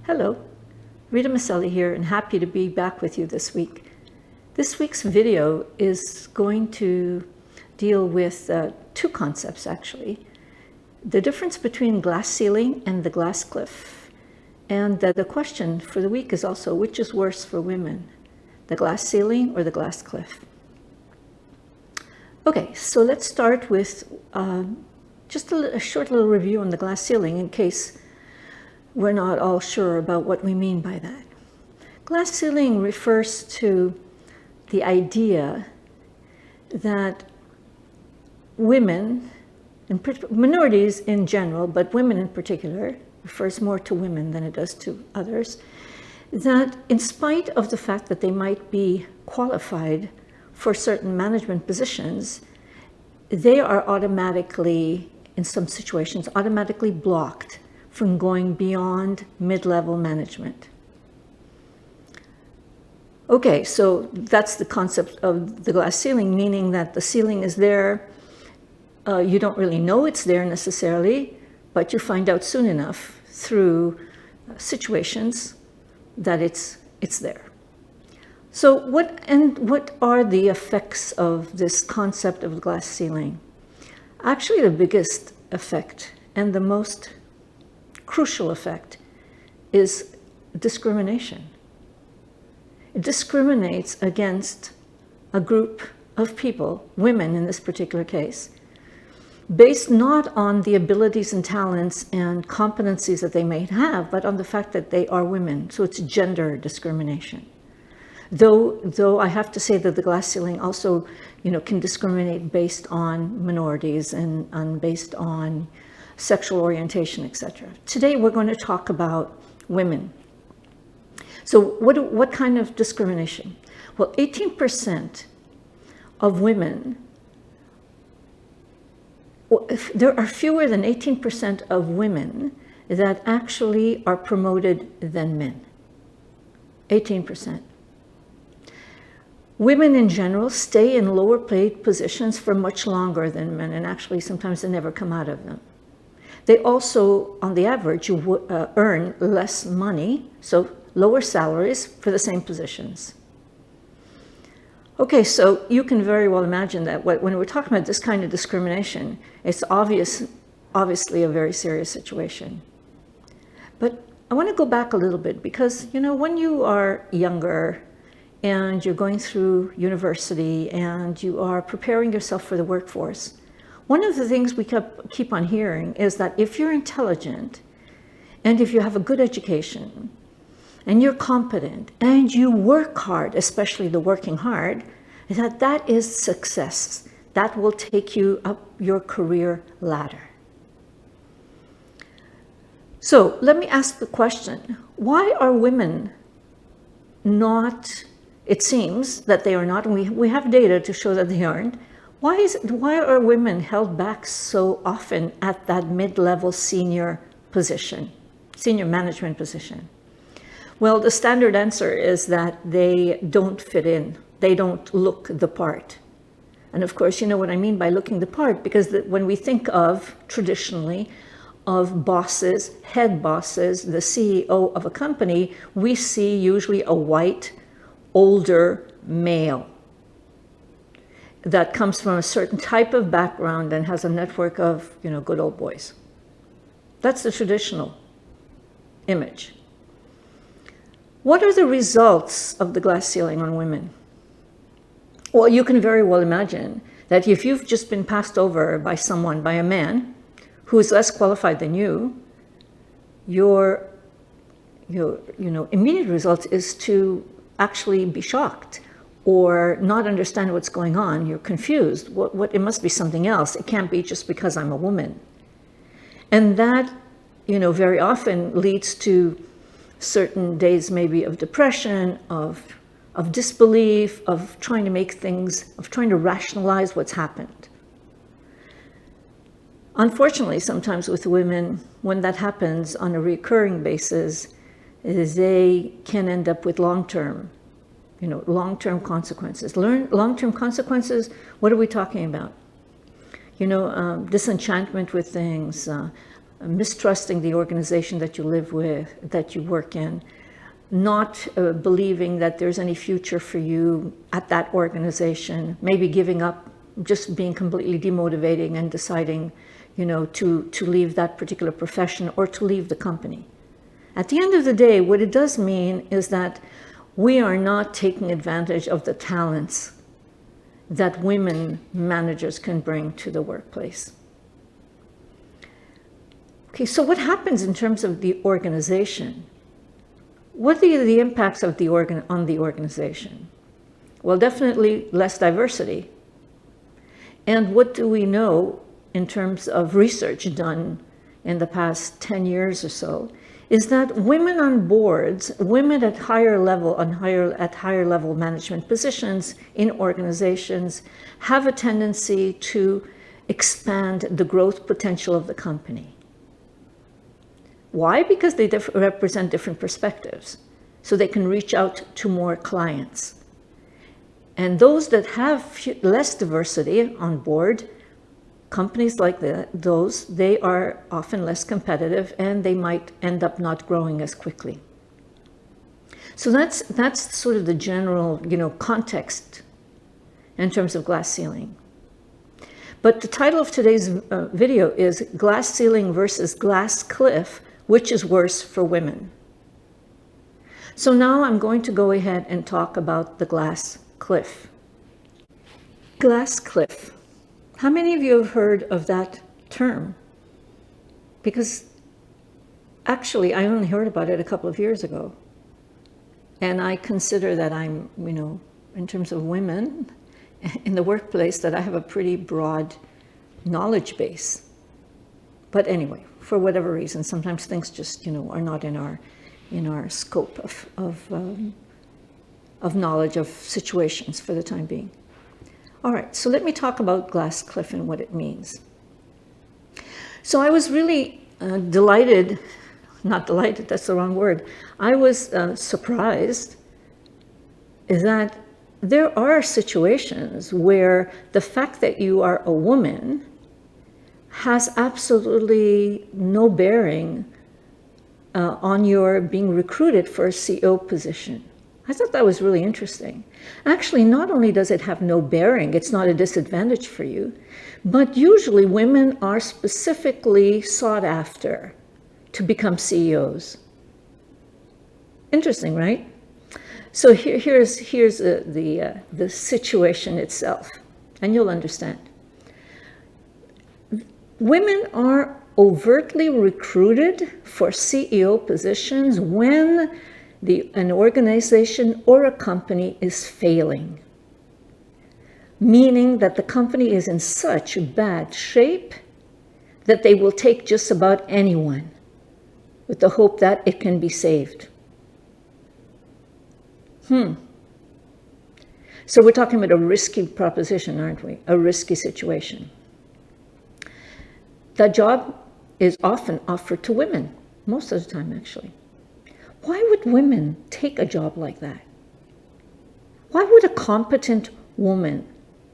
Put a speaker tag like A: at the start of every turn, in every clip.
A: Hello, Rita Maselli here, and happy to be back with you this week. This week's video is going to deal with two concepts, actually. The difference between glass ceiling and the glass cliff. And the question for the week is also, which is worse for women, the glass ceiling or the glass cliff? Okay, so let's start with just a short little review on the glass ceiling in case we're not all sure about what we mean by that. Glass ceiling refers to the idea that women, and minorities in general, but women in particular, refers more to women than it does to others, that in spite of the fact that they might be qualified for certain management positions, they are automatically, in some situations, automatically blocked from going beyond mid-level management. Okay, so that's the concept of the glass ceiling, meaning that the ceiling is there. You don't really know it's there necessarily, but you find out soon enough through situations that it's there. So what are the effects of this concept of the glass ceiling? Actually, the biggest effect and the most crucial effect is discrimination. It discriminates against a group of people, women in this particular case, based not on the abilities and talents and competencies that they may have, but on the fact that they are women. So it's gender discrimination. Though I have to say that the glass ceiling also, can discriminate based on minorities and based on sexual orientation, etc. Today we're going to talk about women. So what kind of discrimination? Well, 18% of women, there are fewer than 18% of women that actually are promoted than men. 18%. Women in general stay in lower paid positions for much longer than men, and actually sometimes they never come out of them. They also, on the average, earn less money, so lower salaries for the same positions. Okay, so you can very well imagine that when we're talking about this kind of discrimination, it's obviously a very serious situation. But I want to go back a little bit because, when you are younger and you're going through university and you are preparing yourself for the workforce, one of the things we keep on hearing is that if you're intelligent and if you have a good education and you're competent and you work hard, especially the working hard, that is success. That will take you up your career ladder. So let me ask the question, why are women not, it seems that they are not, and we have data to show that they aren't. Why are women held back so often at that mid-level senior position, senior management position? Well, the standard answer is that they don't fit in. They don't look the part. And of course, you know what I mean by looking the part, because when we think of, traditionally, of bosses, head bosses, the CEO of a company, we see usually a white, older male that comes from a certain type of background and has a network of, good old boys. That's the traditional image. What are the results of the glass ceiling on women? Well, you can very well imagine that if you've just been passed over by a man, who is less qualified than you, your immediate result is to actually be shocked or not understand what's going on. You're confused. It must be something else. It can't be just because I'm a woman. And that, very often leads to certain days maybe of depression, of disbelief, of trying to rationalize what's happened. Unfortunately, sometimes with women, when that happens on a recurring basis, they can end up with long-term consequences. Long-term consequences, what are we talking about? Disenchantment with things, mistrusting the organization that you live with, that you work in, not believing that there's any future for you at that organization, maybe giving up, just being completely demotivating and deciding, to leave that particular profession or to leave the company. At the end of the day, what it does mean is that we are not taking advantage of the talents that women managers can bring to the workplace. Okay, so what happens in terms of the organization? What are the impacts of on the organization? Well, definitely less diversity. And what do we know in terms of research done in the past 10 years or so, is that women on boards, women at higher level management positions in organizations have a tendency to expand the growth potential of the company. Why? Because they represent different perspectives, so they can reach out to more clients. And those that have less diversity on board, companies like those, they are often less competitive and they might end up not growing as quickly. So that's sort of the general, context in terms of glass ceiling. But the title of today's video is Glass Ceiling versus Glass Cliff, which is worse for women? So now I'm going to go ahead and talk about the glass cliff. Glass cliff. How many of you have heard of that term? Because actually, I only heard about it a couple of years ago. And I consider that I'm, in terms of women in the workplace, that I have a pretty broad knowledge base. But anyway, for whatever reason, sometimes things just, are not in our scope of knowledge of situations for the time being. All right, so let me talk about glass cliff and what it means. So I was really delighted, not delighted, that's the wrong word. I was surprised that there are situations where the fact that you are a woman has absolutely no bearing on your being recruited for a CEO position. I thought that was really interesting. Actually, not only does it have no bearing, it's not a disadvantage for you, but usually women are specifically sought after to become CEOs. Interesting, right? So here's the situation itself, and you'll understand. Women are overtly recruited for CEO positions when an organization or a company is failing, meaning that the company is in such bad shape that they will take just about anyone with the hope that it can be saved. So we're talking about a risky proposition, aren't we? A risky situation. That job is often offered to women, most of the time actually. Why would women take a job like that? Why would a competent woman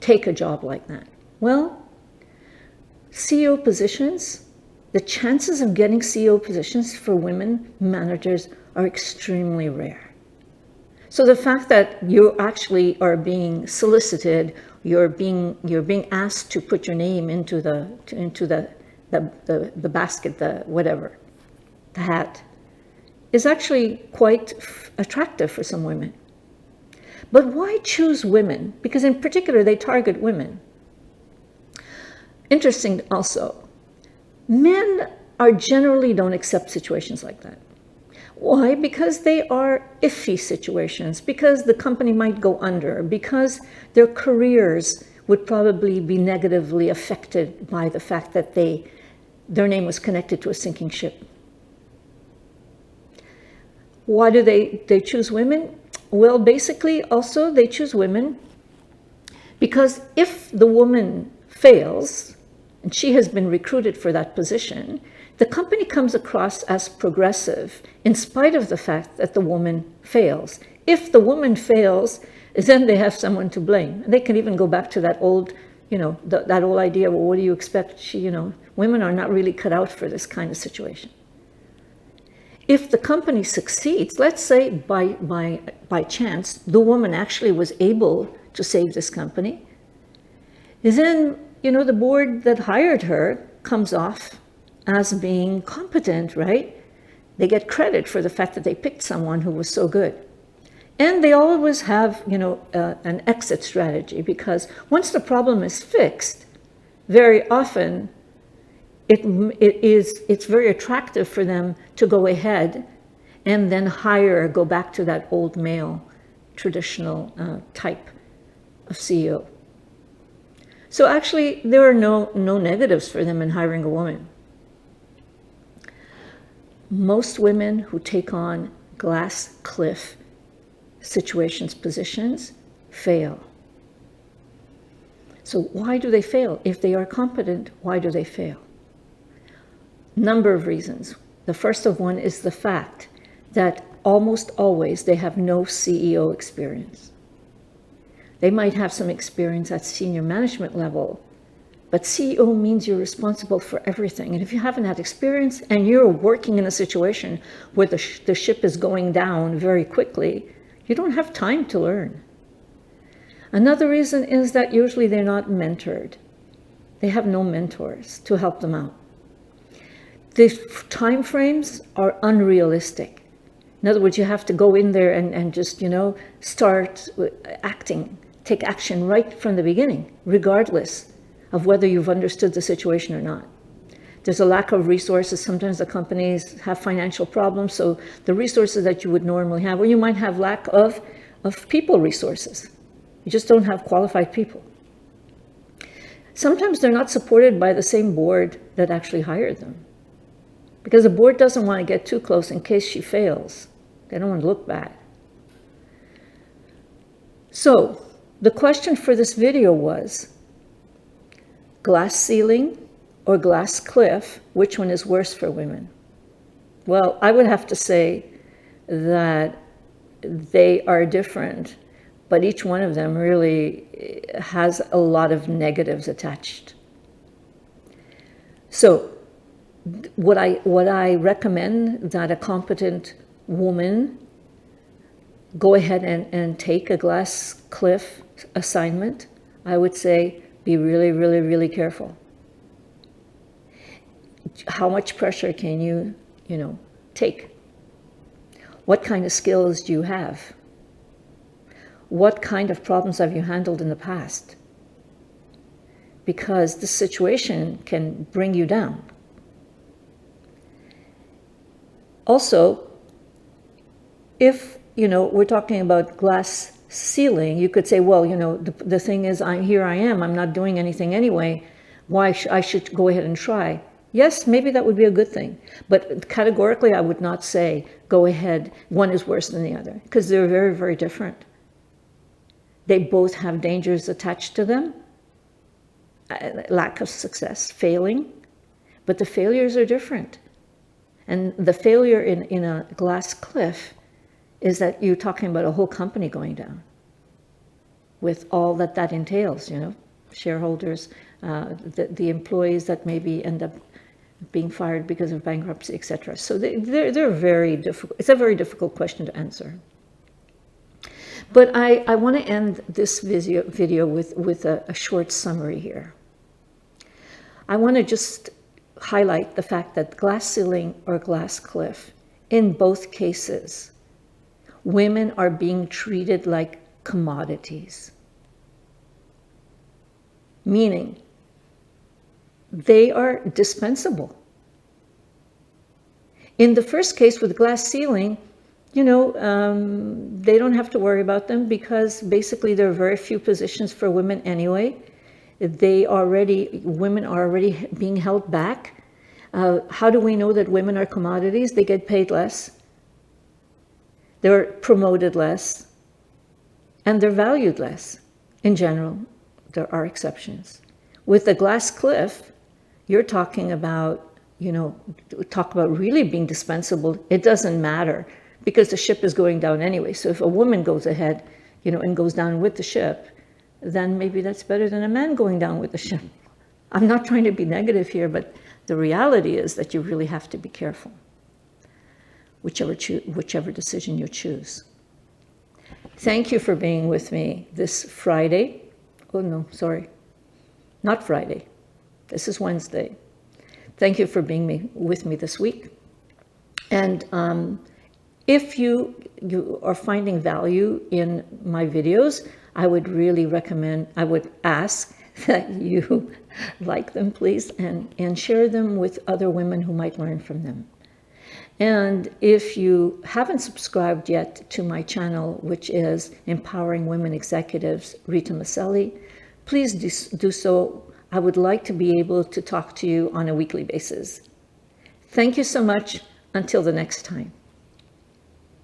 A: take a job like that? Well, CEO positions, the chances of getting CEO positions for women managers are extremely rare. So the fact that you actually are being solicited, you're being asked to put your name into the basket, the hat, is actually quite attractive for some women. But why choose women? Because in particular, they target women. Interesting also, men generally don't accept situations like that. Why? Because they are iffy situations, because the company might go under, because their careers would probably be negatively affected by the fact that their name was connected to a sinking ship. Why do they choose women? Well, basically, also, they choose women because if the woman fails, and she has been recruited for that position, the company comes across as progressive in spite of the fact that the woman fails. If the woman fails, then they have someone to blame. They can even go back to that old that whole idea, well, what do you expect? Women are not really cut out for this kind of situation. If the company succeeds, let's say by chance, the woman actually was able to save this company, then, the board that hired her comes off as being competent, right? They get credit for the fact that they picked someone who was so good. And they always have, an exit strategy, because once the problem is fixed, very often it's very attractive for them to go ahead and then go back to that old male traditional type of CEO. So actually, there are no negatives for them in hiring a woman. Most women who take on glass cliff situations, positions, fail. So why do they fail? If they are competent, why do they fail? Number of reasons. The first of one is the fact that almost always they have no CEO experience. They might have some experience at senior management level, but CEO means you're responsible for everything. And if you haven't had experience and you're working in a situation where the ship is going down very quickly, you don't have time to learn. Another reason is that usually they're not mentored. They have no mentors to help them out. The time frames are unrealistic. In other words, you have to go in there and just, start acting, take action right from the beginning, regardless of whether you've understood the situation or not. There's a lack of resources. Sometimes the companies have financial problems, so the resources that you would normally have, or you might have lack of people resources. You just don't have qualified people. Sometimes they're not supported by the same board that actually hired them, because the board doesn't want to get too close in case she fails. They don't want to look bad. So the question for this video was, glass ceiling or glass cliff, which one is worse for women? Well, I would have to say that they are different, but each one of them really has a lot of negatives attached. So what I recommend that a competent woman go ahead and take a glass cliff assignment, I would say be really, really, really careful. How much pressure can you, take? What kind of skills do you have? What kind of problems have you handled in the past? Because the situation can bring you down. Also, if, we're talking about glass ceiling, you could say, well, the thing is, here I am, I'm not doing anything anyway. I should go ahead and try. Yes, maybe that would be a good thing. But categorically, I would not say, go ahead, one is worse than the other, because they're very, very different. They both have dangers attached to them, lack of success, failing, but the failures are different. And the failure in a glass cliff is that you're talking about a whole company going down with all that entails, shareholders, the employees that maybe end up being fired because of bankruptcy, etc. So they're very difficult. It's a very difficult question to answer. But I want to end this video with a short summary here. I want to just highlight the fact that glass ceiling or glass cliff, in both cases, women are being treated like commodities. Meaning, they are dispensable. In the first case with glass ceiling, they don't have to worry about them because basically there are very few positions for women anyway. Women are already being held back. How do we know that women are commodities? They get paid less. They're promoted less. And they're valued less. In general, there are exceptions. With the glass cliff, you're talking about, really being dispensable. It doesn't matter because the ship is going down anyway. So if a woman goes ahead, and goes down with the ship, then maybe that's better than a man going down with the ship. I'm not trying to be negative here, but the reality is that you really have to be careful, whichever decision you choose. Thank you for being with me this Friday. Oh, no, sorry. Not Friday. This is Wednesday. Thank you for being with me this week. And if you are finding value in my videos, I would really recommend, I would ask that you like them, please, and share them with other women who might learn from them. And if you haven't subscribed yet to my channel, which is Empowering Women Executives, Rita Maselli, please do so. I would like to be able to talk to you on a weekly basis. Thank you so much. Until the next time.